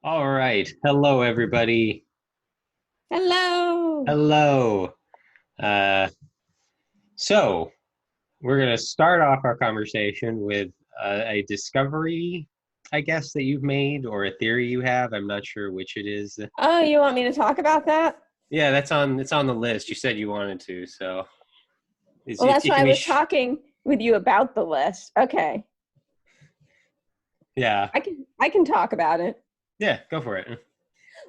All right. Hello, everybody. Hello. Hello. Uh, so, we're going to start off our conversation with a discovery, I guess, that you've made or a theory you have. I'm not sure which it is. Oh, you want me to talk about that? Yeah, it's on the list. You said you wanted to, so Well, it's that's you why can I be was talking with you about the list. Okay. yeah. I can talk about it. Yeah, go for it.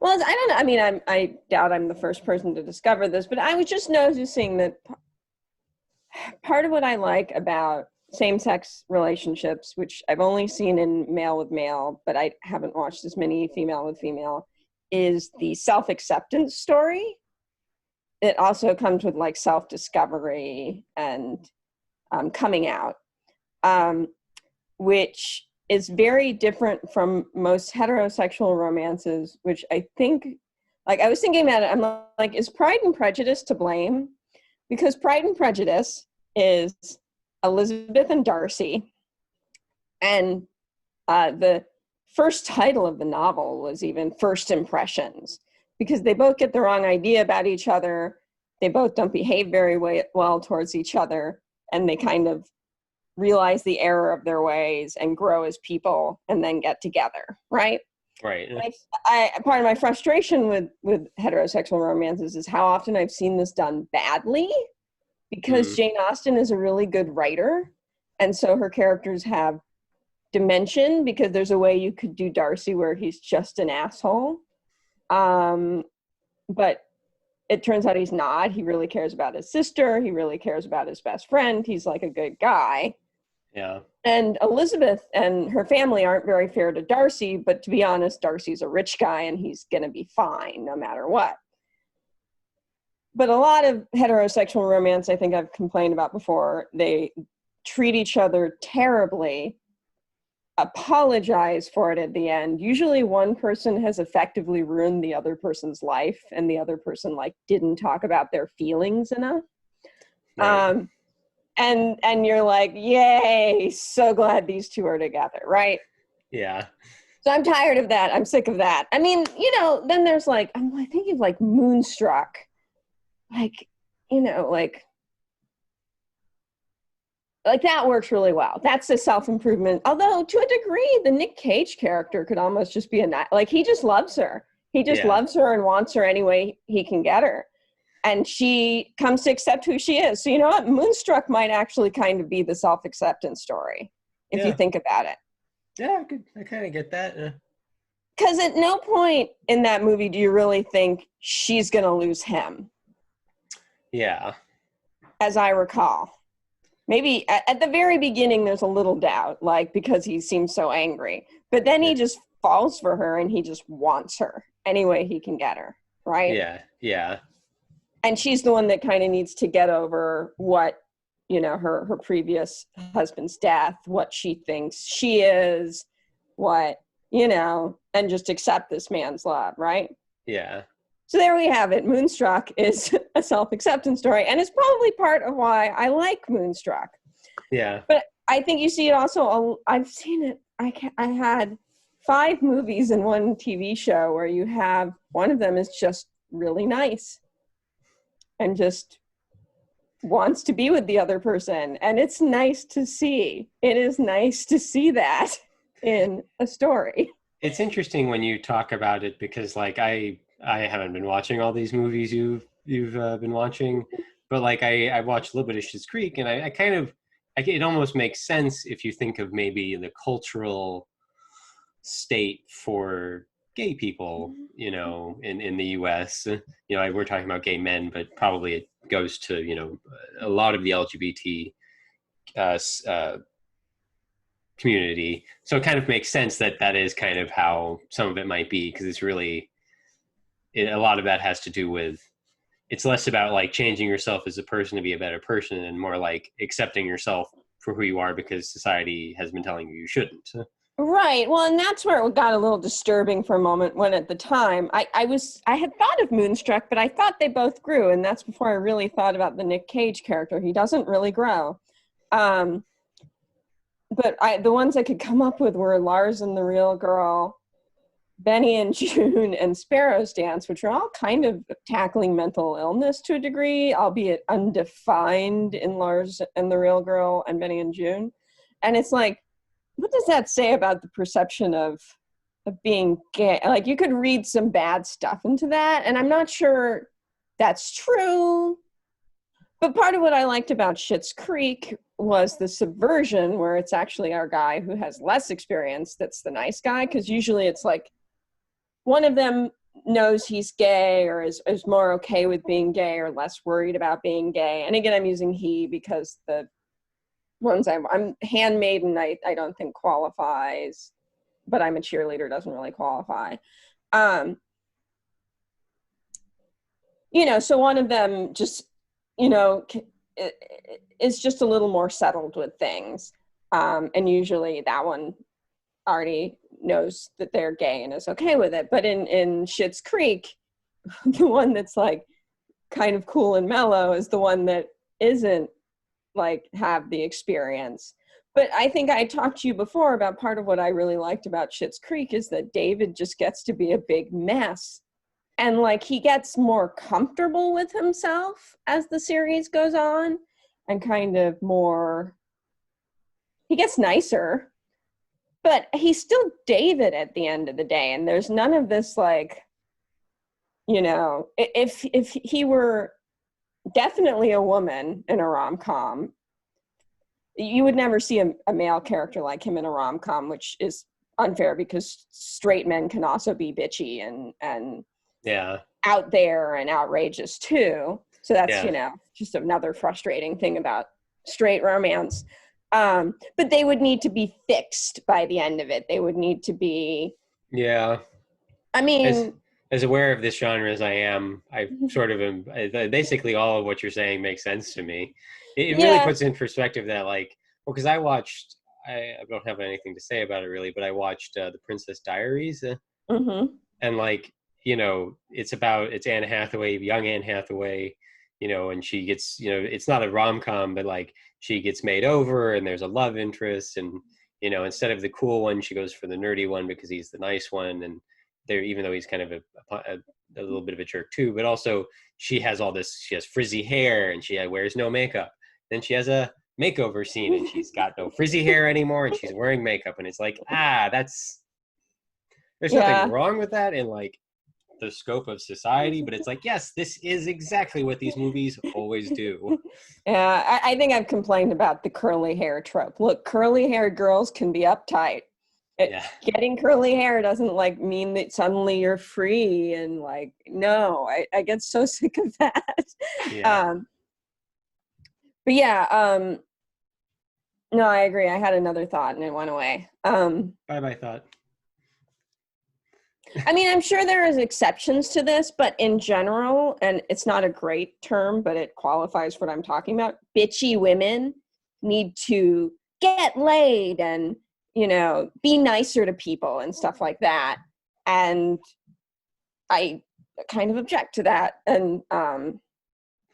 Well, I don't know. I mean, I doubt I'm the first person to discover this, but I was just noticing that part of what I like about same-sex relationships, which I've only seen in male with male, but I haven't watched as many female with female, is the self-acceptance story. It also comes with like self-discovery and coming out, um, which is very different from most heterosexual romances, which I think, like, I was thinking about it. I'm like, is Pride and Prejudice to blame? Because Pride and Prejudice is Elizabeth and Darcy, and the first title of the novel was even First Impressions, because they both get the wrong idea about each other. They both don't behave very well towards each other, and they kind of realize the error of their ways and grow as people and then get together, right? Right. Part of my frustration with heterosexual romances is how often I've seen this done badly, because Mm, Jane Austen is a really good writer, and so her characters have dimension, because there's a way you could do Darcy where he's just an asshole. Um, but it turns out he's not. He really cares about his sister. He really cares about his best friend. He's like a good guy. yeah. And Elizabeth and her family aren't very fair to Darcy, but to be honest, Darcy's a rich guy and he's going to be fine no matter what. But a lot of heterosexual romance, I think I've complained about before, they treat each other terribly, apologize for it at the end. Usually one person has effectively ruined the other person's life and the other person like didn't talk about their feelings enough. Right. Um, and you're like, yay, so glad these two are together, right? Yeah. So I'm tired of that. I'm sick of that. I mean, then there's like, I'm like thinking of like Moonstruck, like, you know, like that works really well. That's the self-improvement. Although to a degree, the Nick Cage character could almost just be like he just loves her. He just Yeah. loves her and wants her any way he can get her. And she comes to accept who she is. So you know what? Moonstruck might actually kind of be the self-acceptance story, if you Yeah. think about it. Yeah, I kind of get that. Because at no point in that movie do you really think she's going to lose him, Yeah. as I recall. Maybe at the very beginning, there's a little doubt, like because he seems so angry. But then Yeah. he just falls for her and he just wants her any way he can get her, right? Yeah. Yeah. And she's the one that kind of needs to get over what, her previous husband's death, what she thinks she is, what, and just accept this man's love, right? Yeah. So there we have it. Moonstruck is a self-acceptance story, and it's probably part of why I like Moonstruck. Yeah. But I think you see it also. I've seen it. I had 5 movies and one TV show where you have one of them is just really nice and just wants to be with the other person, and it's nice to see. It is nice to see that in a story. It's interesting when you talk about it because like I haven't been watching all these movies you've been watching, but like I watched a little bit of Schitt's Creek and I kind of it almost makes sense if you think of maybe the cultural state for gay people, in the US. We're talking about gay men, but probably it goes to, a lot of the LGBT uh, uh, community. So it kind of makes sense that that is kind of how some of it might be because it's really a lot of that has to do with it's less about like changing yourself as a person to be a better person and more like accepting yourself for who you are because society has been telling you you shouldn't. Right. Well, and that's where it got a little disturbing for a moment when at the time I had thought of Moonstruck, but I thought they both grew, and that's before I really thought about the Nick Cage character. He doesn't really grow. Um, but the ones I could come up with were Lars and the Real Girl, Benny and June and Sparrow's Dance, which are all kind of tackling mental illness to a degree, albeit undefined in Lars and the Real Girl and Benny and June. And it's like, what does that say about the perception of being gay? Like, you could read some bad stuff into that, and I'm not sure that's true. But part of what I liked about Schitt's Creek was the subversion, where it's actually our guy who has less experience that's the nice guy, because usually it's like one of them knows he's gay or is more okay with being gay or less worried about being gay. And again, I'm using he because the ones I'm Handmaiden, I don't think qualifies, but I'm a Cheerleader doesn't really qualify. So one of them just, is just a little more settled with things. And usually that one already knows that they're gay and is okay with it. But in Schitt's Creek, the one that's like kind of cool and mellow is the one that isn't like have the experience. But I think I talked to you before about part of what I really liked about Schitt's Creek is that David just gets to be a big mess. And like he gets more comfortable with himself as the series goes on and kind of he gets nicer, but he's still David at the end of the day. And there's none of this like, if he were definitely a woman in a rom-com, you would never see a male character like him in a rom-com, which is unfair because straight men can also be bitchy and out there and outrageous too. So that's, just another frustrating thing about straight romance. But they would need to be fixed by the end of it. They would need to be. Yeah. I mean, as aware of this genre as I am, I sort of am. Basically, all of what you're saying makes sense to me. It really puts in perspective that, because I watched. I don't have anything to say about it really, but I watched The Princess Diaries, and it's Anne Hathaway, young Anne Hathaway, and she gets, it's not a rom-com, but like she gets made over and there's a love interest, and instead of the cool one, she goes for the nerdy one because he's the nice one, and even though he's kind of a little bit of a jerk too, but also she has frizzy hair and she wears no makeup. Then she has a makeover scene and she's got no frizzy hair anymore and she's wearing makeup, and it's like, there's nothing wrong with that in like the scope of society, but it's like, yes, this is exactly what these movies always do. Yeah, I think I've complained about the curly hair trope. Look, curly haired girls can be uptight. Getting curly hair doesn't like mean that suddenly you're free, and like, no, I get so sick of that. No, I agree. I had another thought and it went away. Bye thought. I mean, I'm sure there is exceptions to this, but in general, and it's not a great term, but it qualifies what I'm talking about, bitchy women need to get laid and, be nicer to people and stuff like that. And I kind of object to that. And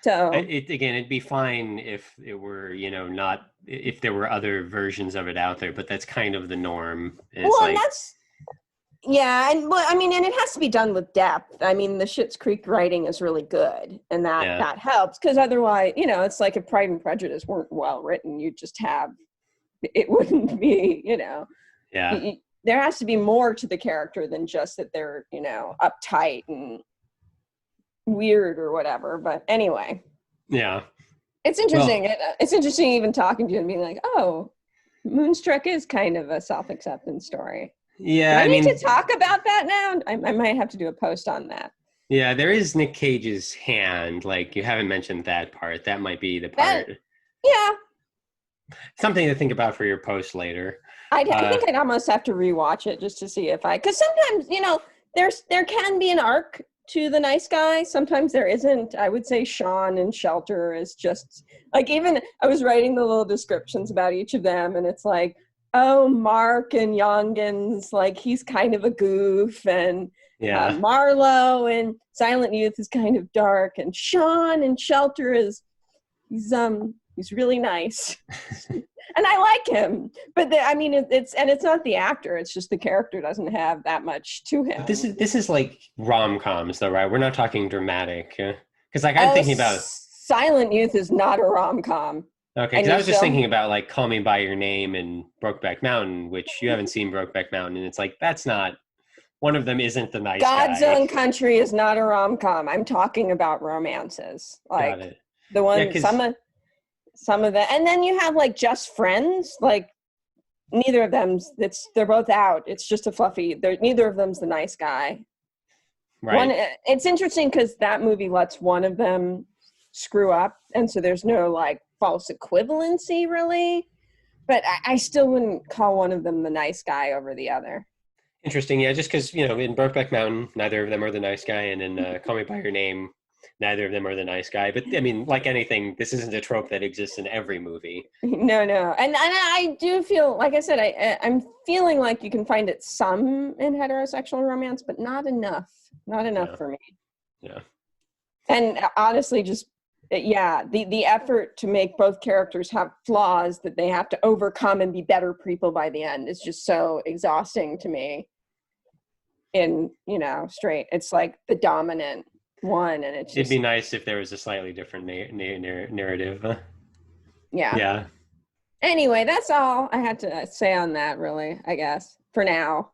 so it'd be fine if it were, not if there were other versions of it out there, but that's kind of the norm. And and it has to be done with depth. I mean, the Schitt's Creek writing is really good, and that helps, because otherwise, it's like if Pride and Prejudice weren't well written, you'd just have, it wouldn't be, there has to be more to the character than just that they're, uptight and weird or whatever. But anyway. Yeah. It's interesting. It's interesting even talking to you and being like, oh, Moonstruck is kind of a self-acceptance story. Yeah, I need to talk about that now. I might have to do a post on that. Yeah, there is Nick Cage's hand. Like, you haven't mentioned that part. That might be the part. Something to think about for your post later. I think I'd almost have to rewatch it just to see because sometimes, there can be an arc to the nice guy. Sometimes there isn't. I would say Sean in Shelter is just, like, even I was writing the little descriptions about each of them, and it's like, oh, Mark and Youngins, like, he's kind of a goof, and Marlo and Silent Youth is kind of dark, and Sean in Shelter he's He's really nice. And I like him, but I mean, it's not the actor. It's just the character doesn't have that much to him. But this is like rom-coms though, right? We're not talking dramatic. Because like I'm Oh, thinking about Silent Youth is not a rom-com. okay, because I was just thinking about like Call Me by Your Name and Brokeback Mountain, which you haven't seen Brokeback Mountain, and it's like that's not one of them isn't the nice God's guy. Own Country is not a rom-com. I'm talking about romances, Got like it. the one Yeah, some of the, and then you have like Just Friends. Like neither of them's. They're both out. It's just a fluffy. Neither of them's the nice guy. right. It's interesting because that movie lets one of them screw up, and so there's no like false equivalency really. But I still wouldn't call one of them the nice guy over the other. Interesting, yeah. Just because in Brokeback Mountain, neither of them are the nice guy, and in Call Me by Your Name, neither of them are the nice guy. But I mean, like anything, this isn't a trope that exists in every movie. No, and I do feel, like I said, I'm feeling like you can find it some in heterosexual romance, but not enough. Not enough for me. Yeah. And honestly, just the effort to make both characters have flaws that they have to overcome and be better people by the end is just so exhausting to me. Straight, it's like the dominant one, and it's just, it'd be nice if there was a slightly different narrative. Yeah. Yeah. Anyway, that's all I had to say on that, really, I guess. For now.